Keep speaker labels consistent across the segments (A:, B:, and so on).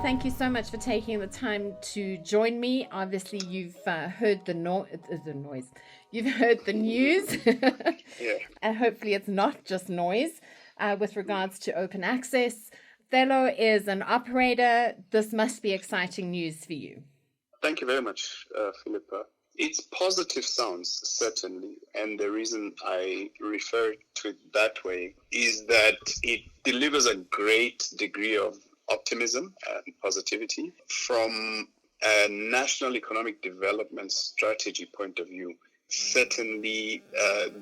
A: thank you so much for taking the time to join me. Obviously, you've heard the noise. You've heard the news.
B: Yeah.
A: And hopefully it's not just noise with regards to open access. Thelo is an operator. This must be exciting news for you.
B: Thank you very much, Philippa. It's positive sounds, certainly. And the reason I refer to it that way is that it delivers a great degree of optimism and positivity from a national economic development strategy point of view. Certainly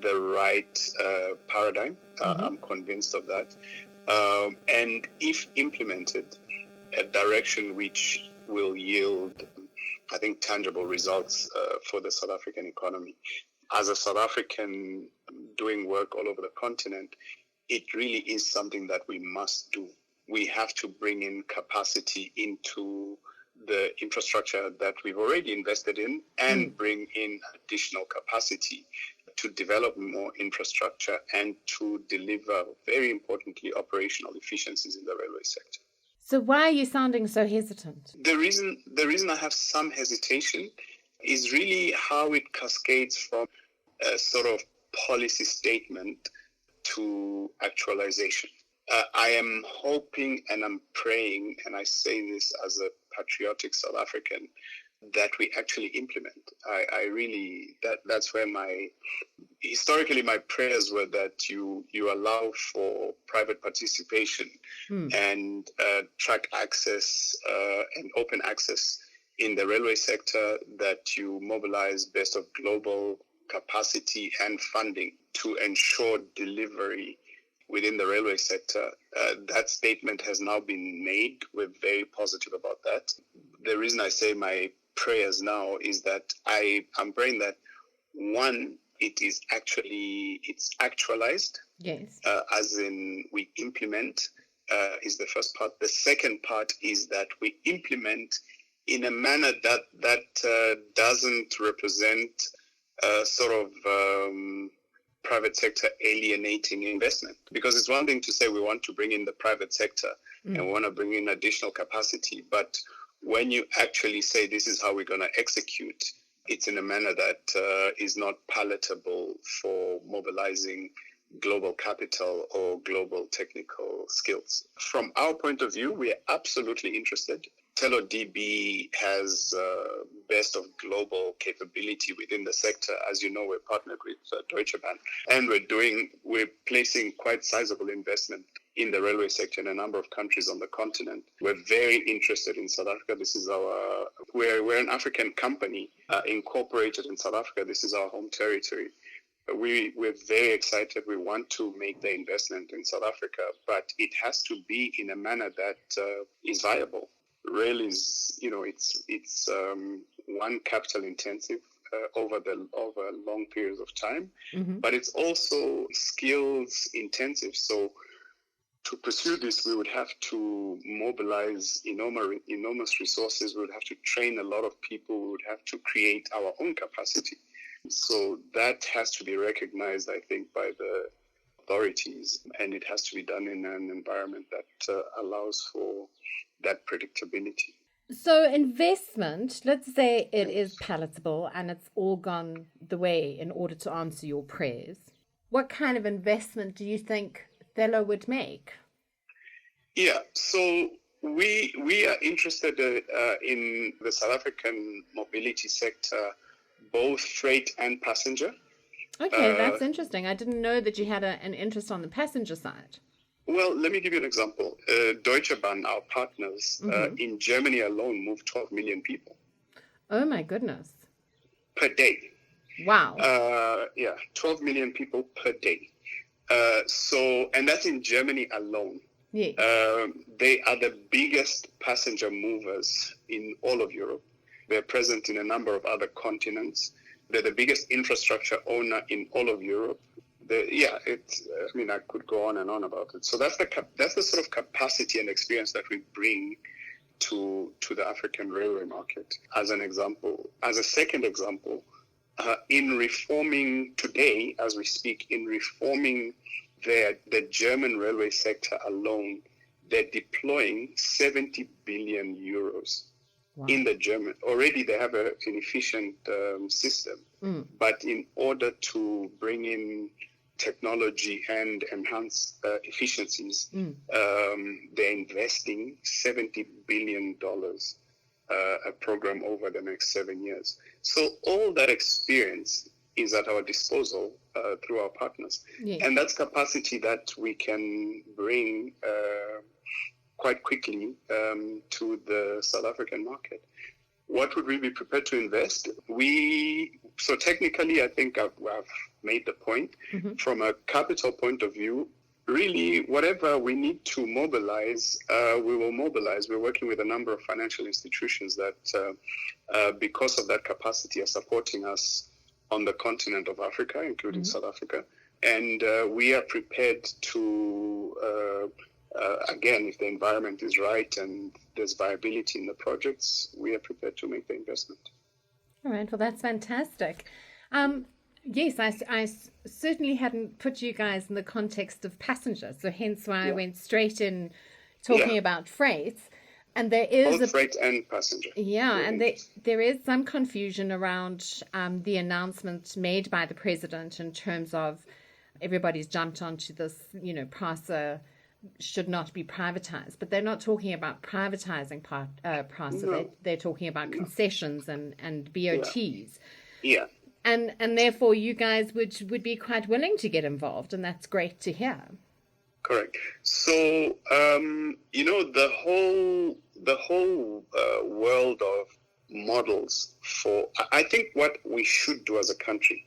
B: the right paradigm. I'm convinced of that. And if implemented, a direction which will yield, I think, tangible results for the South African economy. As a South African doing work all over the continent, it really is something that we must do. We have to bring in capacity into the infrastructure that we've already invested in and bring in additional capacity to develop more infrastructure and to deliver, very importantly, operational efficiencies in the railway sector.
A: So why are you sounding so hesitant?
B: The reason I have some hesitation is really how it cascades from a sort of policy statement to actualization. I am hoping and I'm praying, and I say this as a patriotic South African, that we actually implement. I really, that's where historically my prayers were that you allow for private participation and track access and open access in the railway sector, that you mobilize best of global capacity and funding to ensure delivery within the railway sector. That statement has now been made. We're very positive about that. The reason I say my prayers now is that I'm praying that, one, it's actualized.
A: Yes.
B: As in we implement is the first part. The second part is that we implement in a manner that doesn't represent sort of private sector alienating investment. Because it's one thing to say we want to bring in the private sector and we want to bring in additional capacity, but when you actually say this is how we're going to execute, it's in a manner that is not palatable for mobilizing global capital or global technical skills. From our point of view, we are absolutely interested. Thelo DB has best of global capability within the sector. As you know, we're partnered with Deutsche Bahn, and we're placing quite sizable investment in the railway sector in a number of countries on the continent. We're very interested in South Africa. This is we're an African company incorporated in South Africa. This is our home territory. We're very excited. We want to make the investment in South Africa, but it has to be in a manner that is viable. Rail is, it's one, capital intensive over long periods of time, but it's also skills intensive. So to pursue this, we would have to mobilize enormous resources. We would have to train a lot of people. We would have to create our own capacity. So that has to be recognized, I think, by the authorities, and it has to be done in an environment that allows for that predictability.
A: So investment, let's say it is palatable and it's all gone the way in order to answer your prayers. What kind of investment do you think Thelo would make?
B: Yeah, so we are interested in the South African mobility sector, both freight and passenger.
A: Okay, that's interesting. I didn't know that you had an interest on the passenger side.
B: Well, let me give you an example. Deutsche Bahn, our partners, in Germany alone move 12 million people.
A: Oh my goodness.
B: Per day.
A: Wow.
B: 12 million people per day. And that's in Germany alone.
A: Yeah.
B: They are the biggest passenger movers in all of Europe. They're present in a number of other continents. They're the biggest infrastructure owner in all of Europe. I could go on and on about it. So that's the sort of capacity and experience that we bring to the African railway market, as an example. As a second example, in reforming today, as we speak, in reforming the German railway sector alone, they're deploying 70 billion euros
A: Wow.
B: in the German. Already they have an efficient system, but in order to bring in technology and enhance efficiencies, they're investing $70 billion a program over the next 7 years. So all that experience is at our disposal through our partners.
A: Yes.
B: And that's capacity that we can bring quite quickly to the South African market. What would we be prepared to invest? So technically, I think I've made the point. From a capital point of view, really, whatever we need to mobilize, we will mobilize. We're working with a number of financial institutions that, because of that capacity, are supporting us on the continent of Africa, including South Africa. And we are prepared to, again, if the environment is right and there's viability in the projects, we are prepared to make the investment.
A: All right. Well, that's fantastic. Yes, I certainly hadn't put you guys in the context of passengers, so hence why I went straight in talking about freight. And there is
B: both freight and passenger.
A: Yeah, and there is some confusion around the announcement made by the president in terms of everybody's jumped onto this, PRASA should not be privatized, but they're not talking about privatizing PRASA.
B: No.
A: They're talking about concessions and BOTs.
B: Yeah.
A: And therefore you guys would be quite willing to get involved, and that's great to hear.
B: Correct. So, the whole world of models I think what we should do as a country,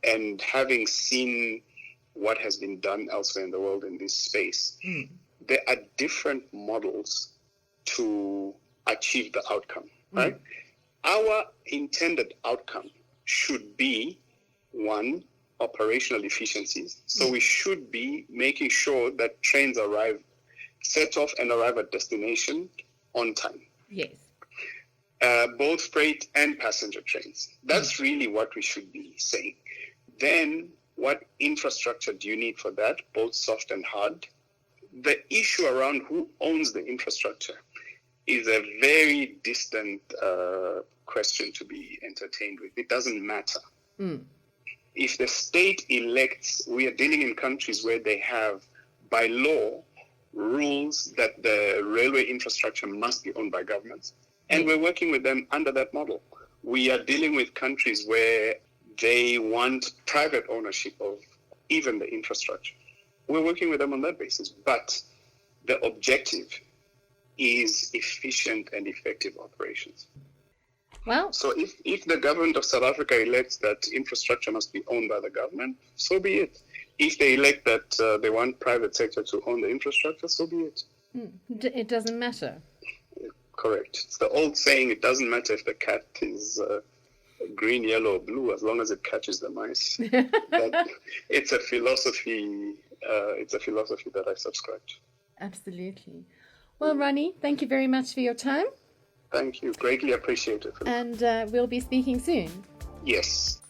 B: and having seen what has been done elsewhere in the world in this space, there are different models to achieve the outcome, right? Our intended outcome should be, one, operational efficiencies. So we should be making sure that trains set off and arrive at destination on time.
A: Yes.
B: Both freight and passenger trains. That's really what we should be saying. Then what infrastructure do you need for that, both soft and hard? The issue around who owns the infrastructure is a very distant question to be entertained with. It doesn't matter. If the state elects, we are dealing in countries where they have, by law, rules that the railway infrastructure must be owned by governments. And we're working with them under that model. We are dealing with countries where they want private ownership of even the infrastructure. We're working with them on that basis. But the objective is efficient and effective operations.
A: Well,
B: so if the government of South Africa elects that infrastructure must be owned by the government, so be it. If they elect that they want private sector to own the infrastructure, so be it.
A: It doesn't matter.
B: Correct. It's the old saying, it doesn't matter if the cat is green, yellow, or blue, as long as it catches the mice. It's a philosophy. It's a philosophy that I subscribe to.
A: Absolutely. Well, Ronnie, thank you very much for your time.
B: Thank you. Greatly appreciated.
A: And we'll be speaking soon.
B: Yes.